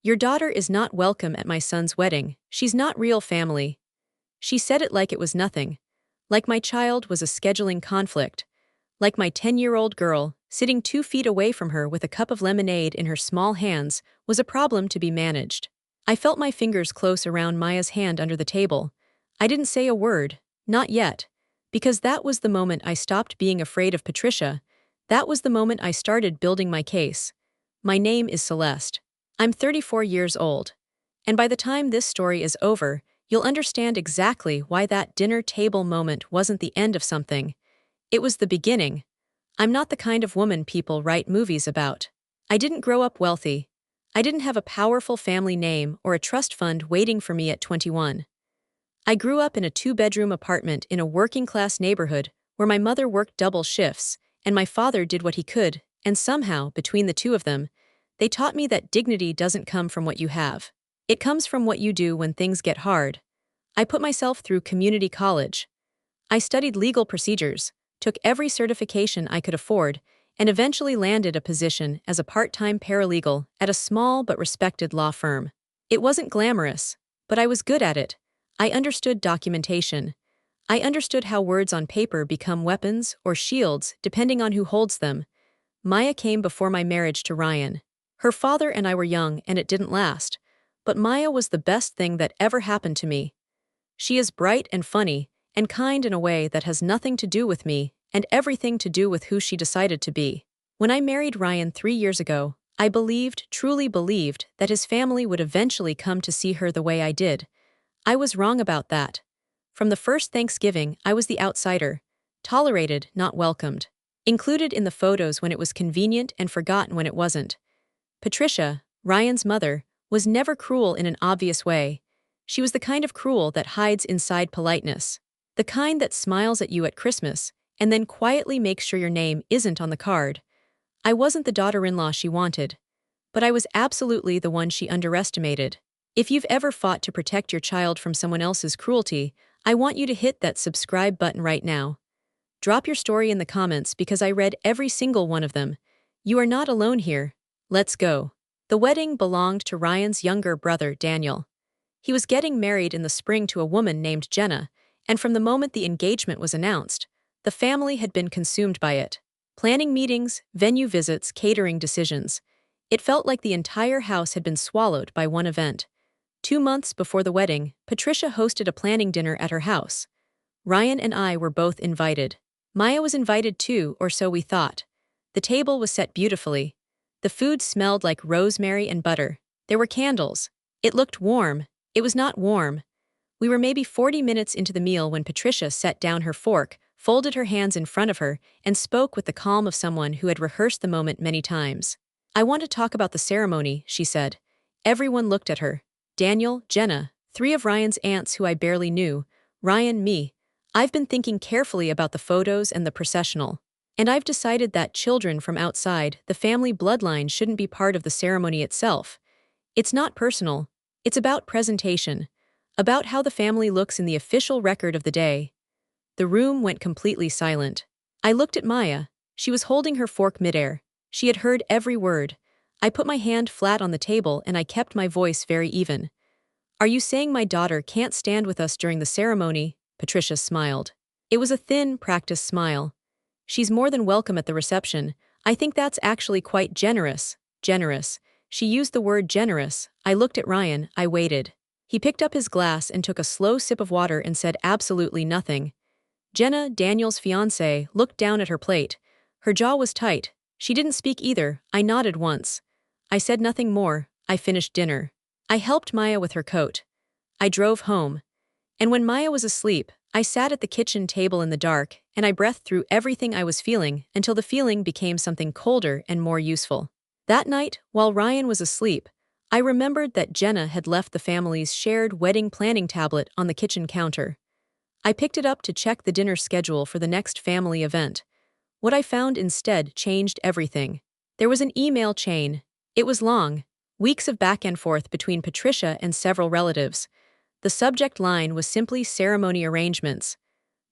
"Your daughter is not welcome at my son's wedding. She's not real family." She said it like it was nothing. Like my child was a scheduling conflict. Like my 10-year-old girl, sitting 2 feet away from her with a cup of lemonade in her small hands, was a problem to be managed. I felt my fingers close around Maya's hand under the table. I didn't say a word, not yet, because that was the moment I stopped being afraid of Patricia. That was the moment I started building my case. My name is Celeste. I'm 34 years old. And by the time this story is over, you'll understand exactly why that dinner table moment wasn't the end of something. It was the beginning. I'm not the kind of woman people write movies about. I didn't grow up wealthy. I didn't have a powerful family name or a trust fund waiting for me at 21. I grew up in a 2-bedroom apartment in a working-class neighborhood where my mother worked double shifts and my father did what he could, and somehow, between the two of them, they taught me that dignity doesn't come from what you have. It comes from what you do when things get hard. I put myself through community college. I studied legal procedures, took every certification I could afford, and eventually landed a position as a part-time paralegal at a small but respected law firm. It wasn't glamorous, but I was good at it. I understood documentation. I understood how words on paper become weapons or shields depending on who holds them. Maya came before my marriage to Ryan. Her father and I were young and it didn't last, but Maya was the best thing that ever happened to me. She is bright and funny, and kind in a way that has nothing to do with me and everything to do with who she decided to be. When I married Ryan 3 years ago, I believed, truly believed, that his family would eventually come to see her the way I did. I was wrong about that. From the first Thanksgiving, I was the outsider, tolerated, not welcomed, included in the photos when it was convenient and forgotten when it wasn't. Patricia, Ryan's mother, was never cruel in an obvious way. She was the kind of cruel that hides inside politeness. The kind that smiles at you at Christmas and then quietly makes sure your name isn't on the card. I wasn't the daughter-in-law she wanted, but I was absolutely the one she underestimated. If you've ever fought to protect your child from someone else's cruelty, I want you to hit that subscribe button right now. Drop your story in the comments because I read every single one of them. You are not alone here. Let's go. The wedding belonged to Ryan's younger brother, Daniel. He was getting married in the spring to a woman named Jenna, and from the moment the engagement was announced, the family had been consumed by it. Planning meetings, venue visits, catering decisions. It felt like the entire house had been swallowed by one event. 2 months before the wedding, Patricia hosted a planning dinner at her house. Ryan and I were both invited. Maya was invited too, or so we thought. The table was set beautifully. The food smelled like rosemary and butter. There were candles. It looked warm. It was not warm. We were maybe 40 minutes into the meal when Patricia set down her fork, folded her hands in front of her, and spoke with the calm of someone who had rehearsed the moment many times. "I want to talk about the ceremony," she said. Everyone looked at her. Daniel, Jenna, 3 of Ryan's aunts who I barely knew, Ryan, me. I've been thinking carefully about the photos and the processional. And I've decided that children from outside the family bloodline shouldn't be part of the ceremony itself. It's not personal. It's about presentation. About how the family looks in the official record of the day. The room went completely silent. I looked at Maya. She was holding her fork midair. She had heard every word. I put my hand flat on the table and I kept my voice very even. "Are you saying my daughter can't stand with us during the ceremony?" Patricia smiled. It was a thin, practiced smile. "She's more than welcome at the reception. I think that's actually quite generous." Generous. She used the word generous. I looked at Ryan. I waited. He picked up his glass and took a slow sip of water and said absolutely nothing. Jenna, Daniel's fiancée, looked down at her plate. Her jaw was tight. She didn't speak either. I nodded once. I said nothing more. I finished dinner. I helped Maya with her coat. I drove home. And when Maya was asleep, I sat at the kitchen table in the dark and I breathed through everything I was feeling until the feeling became something colder and more useful. That night, while Ryan was asleep, I remembered that Jenna had left the family's shared wedding planning tablet on the kitchen counter. I picked it up to check the dinner schedule for the next family event. What I found instead changed everything. There was an email chain. It was long, weeks of back and forth between Patricia and several relatives. The subject line was simply ceremony arrangements,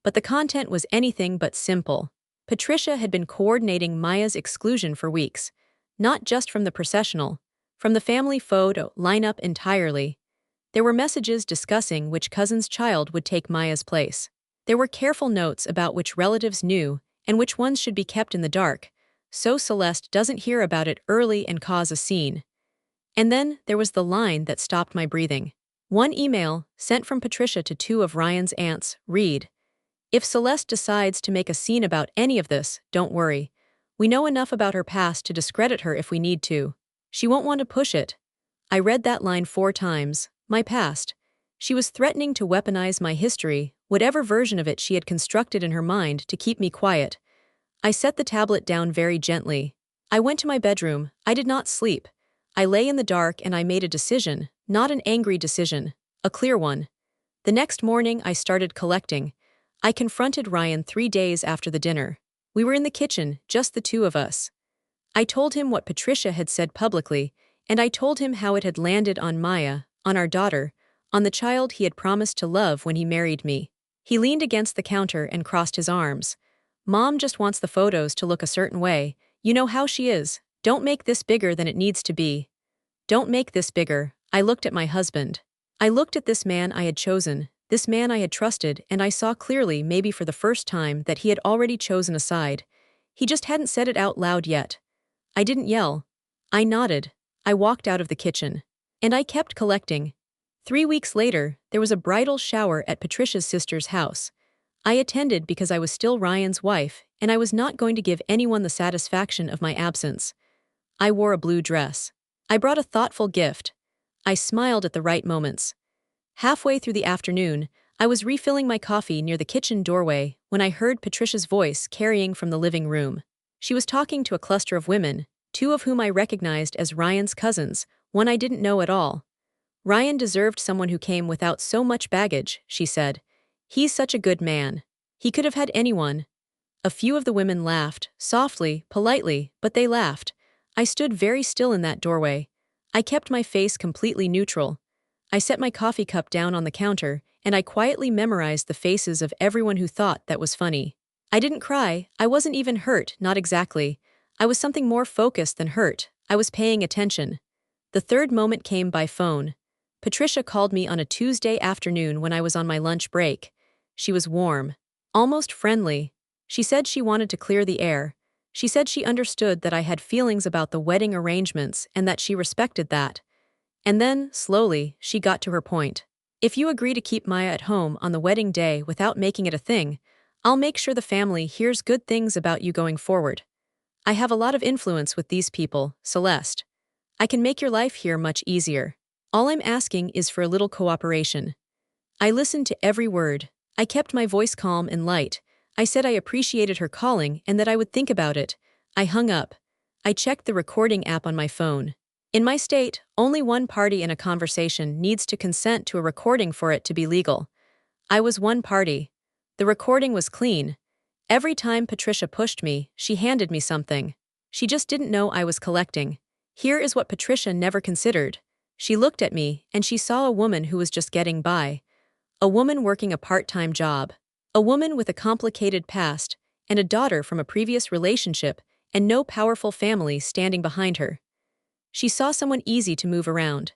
but the content was anything but simple. Patricia had been coordinating Maya's exclusion for weeks, not just from the processional, From the family photo lineup entirely, there were messages discussing which cousin's child would take Maya's place. There were careful notes about which relatives knew and which ones should be kept in the dark, so Celeste doesn't hear about it early and cause a scene. And then there was the line that stopped my breathing. One email, sent from Patricia to two of Ryan's aunts, read, "If Celeste decides to make a scene about any of this, don't worry. We know enough about her past to discredit her if we need to. She won't want to push it." I read that line 4 times. My past. She was threatening to weaponize my history, whatever version of it she had constructed in her mind to keep me quiet. I set the tablet down very gently. I went to my bedroom. I did not sleep. I lay in the dark and I made a decision, not an angry decision, a clear one. The next morning I started collecting. I confronted Ryan 3 days after the dinner. We were in the kitchen, just the two of us. I told him what Patricia had said publicly, and I told him how it had landed on Maya, on our daughter, on the child he had promised to love when he married me. He leaned against the counter and crossed his arms. "Mom just wants the photos to look a certain way. You know how she is. Don't make this bigger than it needs to be. Don't make this bigger." I looked at my husband. I looked at this man I had chosen, this man I had trusted, and I saw clearly, maybe for the first time, that he had already chosen a side. He just hadn't said it out loud yet. I didn't yell. I nodded. I walked out of the kitchen. And I kept collecting. 3 weeks later, there was a bridal shower at Patricia's sister's house. I attended because I was still Ryan's wife, and I was not going to give anyone the satisfaction of my absence. I wore a blue dress. I brought a thoughtful gift. I smiled at the right moments. Halfway through the afternoon, I was refilling my coffee near the kitchen doorway when I heard Patricia's voice carrying from the living room. She was talking to a cluster of women, 2 of whom I recognized as Ryan's cousins, one I didn't know at all. "Ryan deserved someone who came without so much baggage," she said. "He's such a good man. He could have had anyone." A few of the women laughed, softly, politely, but they laughed. I stood very still in that doorway. I kept my face completely neutral. I set my coffee cup down on the counter, and I quietly memorized the faces of everyone who thought that was funny. I didn't cry. I wasn't even hurt, not exactly. I was something more focused than hurt. I was paying attention. The third moment came by phone. Patricia called me on a Tuesday afternoon when I was on my lunch break. She was warm, almost friendly. She said she wanted to clear the air. She said she understood that I had feelings about the wedding arrangements and that she respected that. And then, slowly, she got to her point. "If you agree to keep Maya at home on the wedding day without making it a thing, I'll make sure the family hears good things about you going forward. I have a lot of influence with these people, Celeste. I can make your life here much easier. All I'm asking is for a little cooperation." I listened to every word. I kept my voice calm and light. I said I appreciated her calling and that I would think about it. I hung up. I checked the recording app on my phone. In my state, only one party in a conversation needs to consent to a recording for it to be legal. I was one party. The recording was clean. Every time Patricia pushed me, she handed me something. She just didn't know I was collecting. Here is what Patricia never considered. She looked at me, and she saw a woman who was just getting by. A woman working a part-time job. A woman with a complicated past, and a daughter from a previous relationship, and no powerful family standing behind her. She saw someone easy to move around.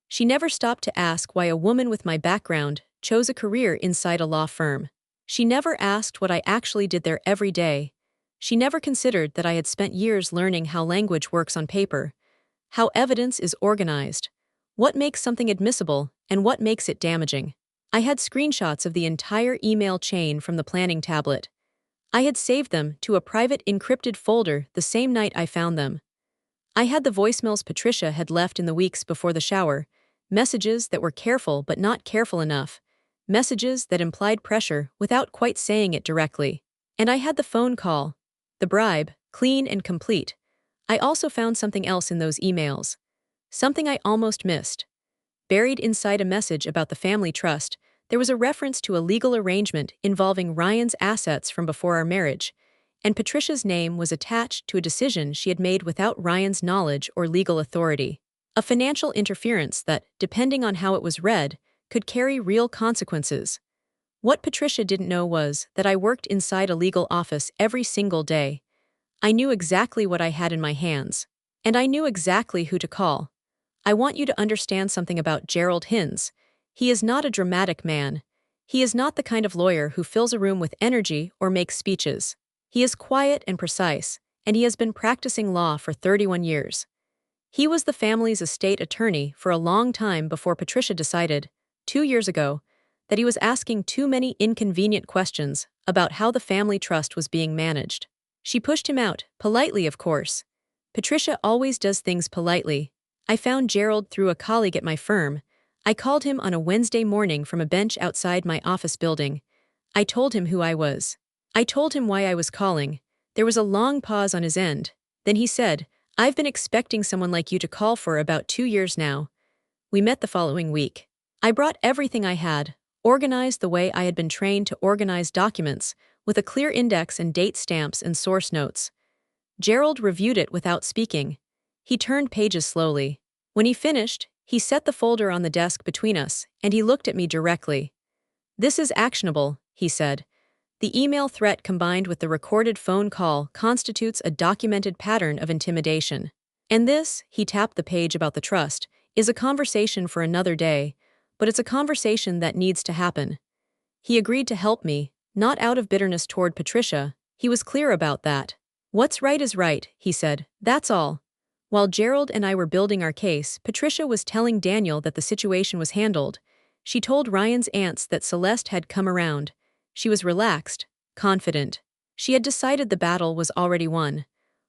She never stopped to ask why a woman with my background chose a career inside a law firm. She never asked what I actually did there every day. She never considered that I had spent years learning how language works on paper, how evidence is organized, what makes something admissible, and what makes it damaging. I had screenshots of the entire email chain from the planning tablet. I had saved them to a private encrypted folder the same night I found them. I had the voicemails Patricia had left in the weeks before the shower, messages that were careful but not careful enough, messages that implied pressure without quite saying it directly. And I had the phone call, the bribe, clean and complete. I also found something else in those emails. Something I almost missed. Buried inside a message about the family trust, there was a reference to a legal arrangement involving Ryan's assets from before our marriage, and Patricia's name was attached to a decision she had made without Ryan's knowledge or legal authority. A financial interference that, depending on how it was read, could carry real consequences. What Patricia didn't know was that I worked inside a legal office every single day. I knew exactly what I had in my hands, and I knew exactly who to call. I want you to understand something about Gerald Hins. He is not a dramatic man. He is not the kind of lawyer who fills a room with energy or makes speeches. He is quiet and precise, and he has been practicing law for 31 years. He was the family's estate attorney for a long time before Patricia decided, 2 years ago, that he was asking too many inconvenient questions about how the family trust was being managed. She pushed him out, politely of course. Patricia always does things politely. I found Gerald through a colleague at my firm. I called him on a Wednesday morning from a bench outside my office building. I told him who I was. I told him why I was calling. There was a long pause on his end. Then he said, "I've been expecting someone like you to call for about 2 years now." We met the following week. I brought everything I had, organized the way I had been trained to organize documents, with a clear index and date stamps and source notes. Gerald reviewed it without speaking. He turned pages slowly. When he finished, he set the folder on the desk between us, and he looked at me directly. "This is actionable," he said. "The email threat combined with the recorded phone call constitutes a documented pattern of intimidation. And this," he tapped the page about the trust, "is a conversation for another day, but it's a conversation that needs to happen." He agreed to help me, not out of bitterness toward Patricia. He was clear about that. "What's right is right," he said. "That's all." While Gerald and I were building our case, Patricia was telling Daniel that the situation was handled. She told Ryan's aunts that Celeste had come around. She was relaxed, confident. She had decided the battle was already won.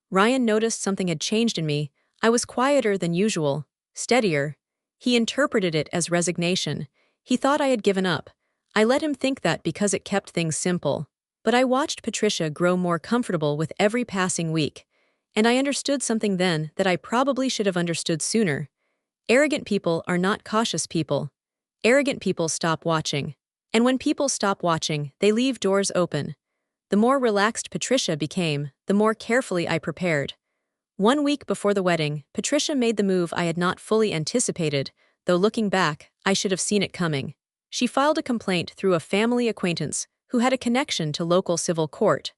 Ryan noticed something had changed in me. I was quieter than usual, steadier. He interpreted it as resignation. He thought I had given up. I let him think that because it kept things simple. But I watched Patricia grow more comfortable with every passing week. And I understood something then that I probably should have understood sooner. Arrogant people are not cautious people. Arrogant people stop watching. And when people stop watching, they leave doors open. The more relaxed Patricia became, the more carefully I prepared. 1 week before the wedding, Patricia made the move I had not fully anticipated, though looking back, I should have seen it coming. She filed a complaint through a family acquaintance who had a connection to local civil court.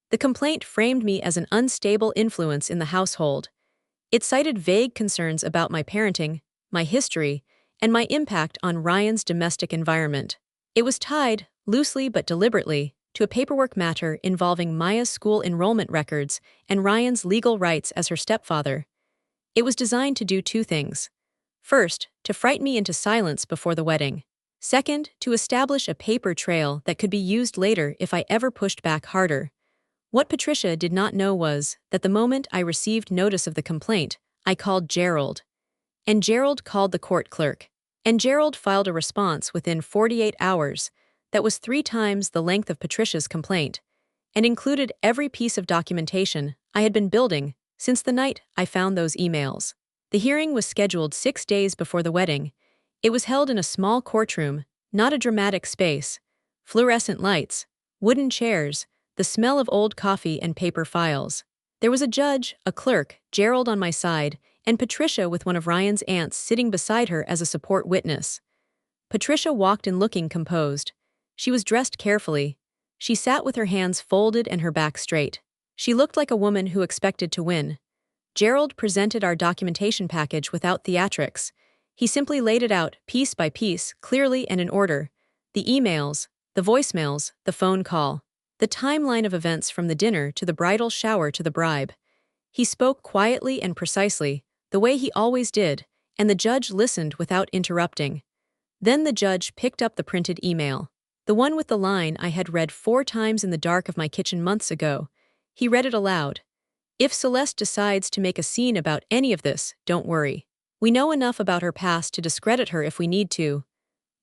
The complaint framed me as an unstable influence in the household. It cited vague concerns about my parenting, my history, and my impact on Ryan's domestic environment. It was tied, loosely but deliberately, to a paperwork matter involving Maya's school enrollment records and Ryan's legal rights as her stepfather. It was designed to do 2 things. First, to frighten me into silence before the wedding. Second, to establish a paper trail that could be used later if I ever pushed back harder. What Patricia did not know was that the moment I received notice of the complaint, I called Gerald. And Gerald called the court clerk. And Gerald filed a response within 48 hours that was 3 times the length of Patricia's complaint, and included every piece of documentation I had been building since the night I found those emails. The hearing was scheduled 6 days before the wedding. It was held in a small courtroom, not a dramatic space. Fluorescent lights, wooden chairs, the smell of old coffee and paper files. There was a judge, a clerk, Gerald on my side, and Patricia with one of Ryan's aunts sitting beside her as a support witness. Patricia walked in looking composed. She was dressed carefully. She sat with her hands folded and her back straight. She looked like a woman who expected to win. Gerald presented our documentation package without theatrics. He simply laid it out, piece by piece, clearly and in order. The emails, the voicemails, the phone call. The timeline of events from the dinner to the bridal shower to the bribe. He spoke quietly and precisely, the way he always did, and the judge listened without interrupting. Then the judge picked up the printed email. The one with the line I had read 4 times in the dark of my kitchen months ago. He read it aloud. "If Celeste decides to make a scene about any of this, don't worry. We know enough about her past to discredit her if we need to."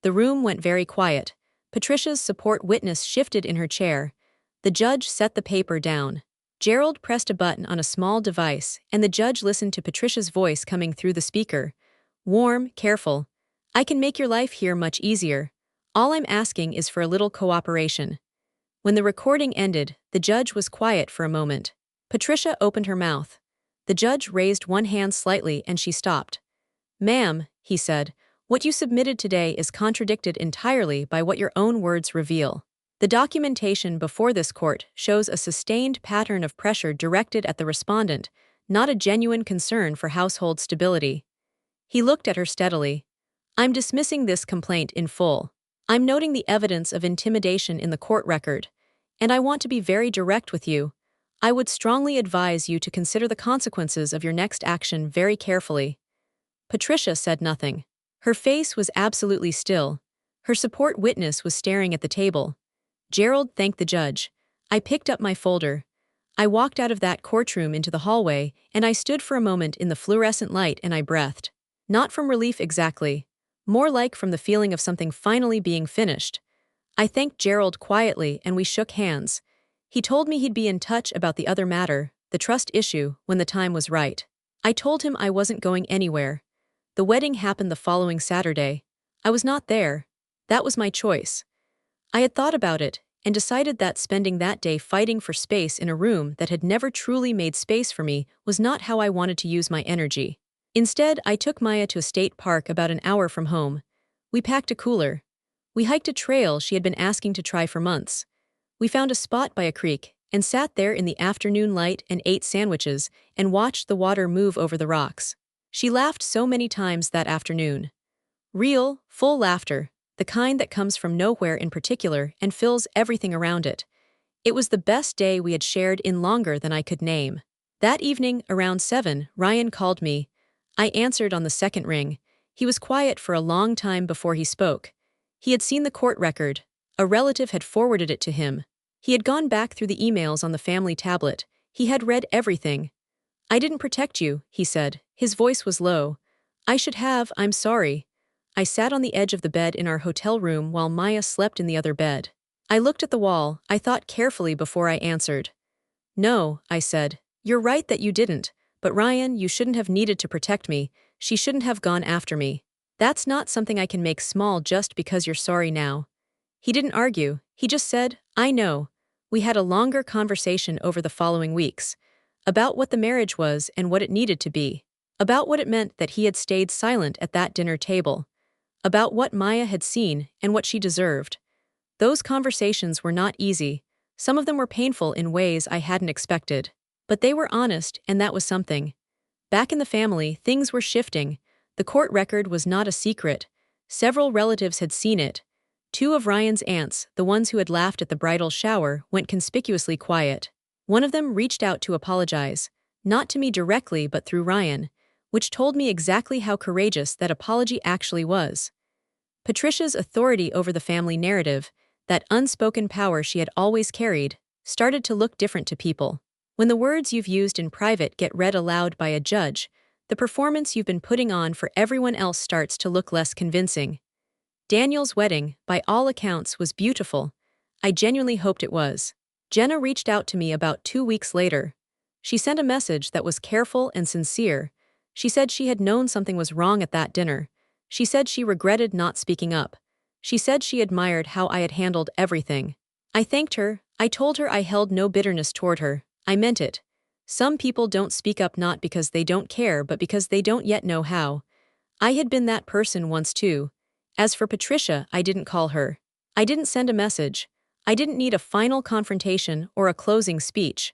The room went very quiet. Patricia's support witness shifted in her chair. The judge set the paper down. Gerald pressed a button on a small device, and the judge listened to Patricia's voice coming through the speaker. Warm, careful. "I can make your life here much easier. All I'm asking is for a little cooperation." When the recording ended, the judge was quiet for a moment. Patricia opened her mouth. The judge raised one hand slightly and she stopped. "Ma'am," he said, "what you submitted today is contradicted entirely by what your own words reveal. The documentation before this court shows a sustained pattern of pressure directed at the respondent, not a genuine concern for household stability." He looked at her steadily. I'm dismissing this complaint in full. I'm noting the evidence of intimidation in the court record, and I want to be very direct with you. I would strongly advise you to consider the consequences of your next action very carefully. Patricia said nothing. Her face was absolutely still. Her support witness was staring at the table. Gerald thanked the judge. I picked up my folder. I walked out of that courtroom into the hallway, and I stood for a moment in the fluorescent light and I breathed. Not from relief exactly. More like from the feeling of something finally being finished. I thanked Gerald quietly and we shook hands. He told me he'd be in touch about the other matter, the trust issue, when the time was right. I told him I wasn't going anywhere. The wedding happened the following Saturday. I was not there. That was my choice. I had thought about it and decided that spending that day fighting for space in a room that had never truly made space for me was not how I wanted to use my energy. Instead, I took Maya to a state park about an hour from home. We packed a cooler. We hiked a trail she had been asking to try for months. We found a spot by a creek and sat there in the afternoon light and ate sandwiches and watched the water move over the rocks. She laughed so many times that afternoon. Real, full laughter, the kind that comes from nowhere in particular and fills everything around it. It was the best day we had shared in longer than I could name. That evening, around 7, Ryan called me. I answered on the second ring. He was quiet for a long time before he spoke. He had seen the court record. A relative had forwarded it to him. He had gone back through the emails on the family tablet. He had read everything. I didn't protect you, he said. His voice was low. I should have, I'm sorry. I sat on the edge of the bed in our hotel room while Maya slept in the other bed. I looked at the wall. I thought carefully before I answered. No, I said. You're right that you didn't, but Ryan, you shouldn't have needed to protect me. She shouldn't have gone after me. That's not something I can make small just because you're sorry now. He didn't argue. He just said, I know. We had a longer conversation over the following weeks. About what the marriage was and what it needed to be. About what it meant that he had stayed silent at that dinner table. About what Maya had seen and what she deserved. Those conversations were not easy. Some of them were painful in ways I hadn't expected. But they were honest, and that was something. Back in the family, things were shifting. The court record was not a secret. Several relatives had seen it. 2 of Ryan's aunts, the ones who had laughed at the bridal shower, went conspicuously quiet. One of them reached out to apologize, not to me directly but through Ryan, which told me exactly how courageous that apology actually was. Patricia's authority over the family narrative, that unspoken power she had always carried, started to look different to people. When the words you've used in private get read aloud by a judge, the performance you've been putting on for everyone else starts to look less convincing. Daniel's wedding, by all accounts, was beautiful. I genuinely hoped it was. Jenna reached out to me about 2 weeks later. She sent a message that was careful and sincere. She said she had known something was wrong at that dinner. She said she regretted not speaking up. She said she admired how I had handled everything. I thanked her. I told her I held no bitterness toward her. I meant it. Some people don't speak up not because they don't care but because they don't yet know how. I had been that person once too. As for Patricia, I didn't call her. I didn't send a message. I didn't need a final confrontation or a closing speech.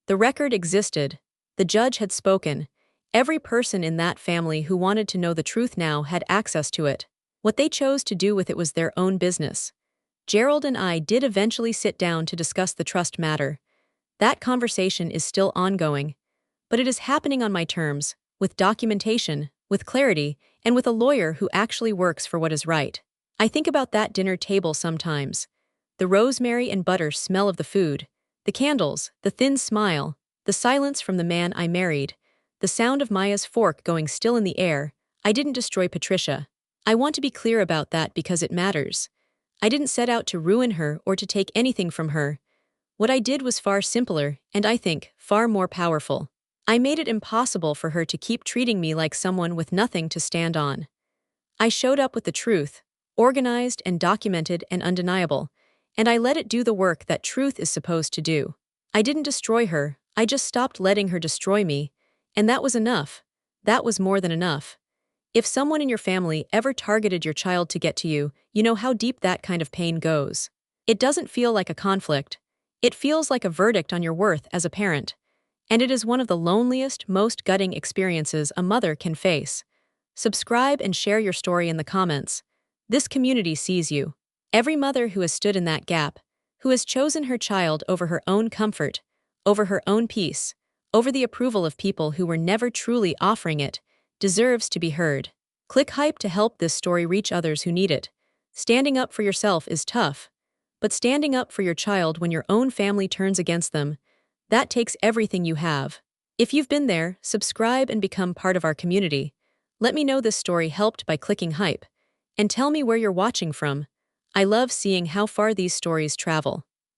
The record existed. The judge had spoken. Every person in that family who wanted to know the truth now had access to it. What they chose to do with it was their own business. Gerald and I did eventually sit down to discuss the trust matter. That conversation is still ongoing. But it is happening on my terms, with documentation, with clarity, and with a lawyer who actually works for what is right. I think about that dinner table sometimes. The rosemary and butter smell of the food, the candles, the thin smile, the silence from the man I married, the sound of Maya's fork going still in the air. I didn't destroy Patricia. I want to be clear about that because it matters. I didn't set out to ruin her or to take anything from her. What I did was far simpler, and I think, far more powerful. I made it impossible for her to keep treating me like someone with nothing to stand on. I showed up with the truth, organized and documented and undeniable, and I let it do the work that truth is supposed to do. I didn't destroy her, I just stopped letting her destroy me, and that was enough. That was more than enough. If someone in your family ever targeted your child to get to you, you know how deep that kind of pain goes. It doesn't feel like a conflict. It feels like a verdict on your worth as a parent. And it is one of the loneliest, most gutting experiences a mother can face. Subscribe and share your story in the comments. This community sees you. Every mother who has stood in that gap, who has chosen her child over her own comfort, over her own peace, over the approval of people who were never truly offering it, deserves to be heard. Click hype to help this story reach others who need it. Standing up for yourself is tough, but standing up for your child when your own family turns against them, that takes everything you have. If you've been there, subscribe and become part of our community. Let me know this story helped by clicking hype, and tell me where you're watching from. I love seeing how far these stories travel.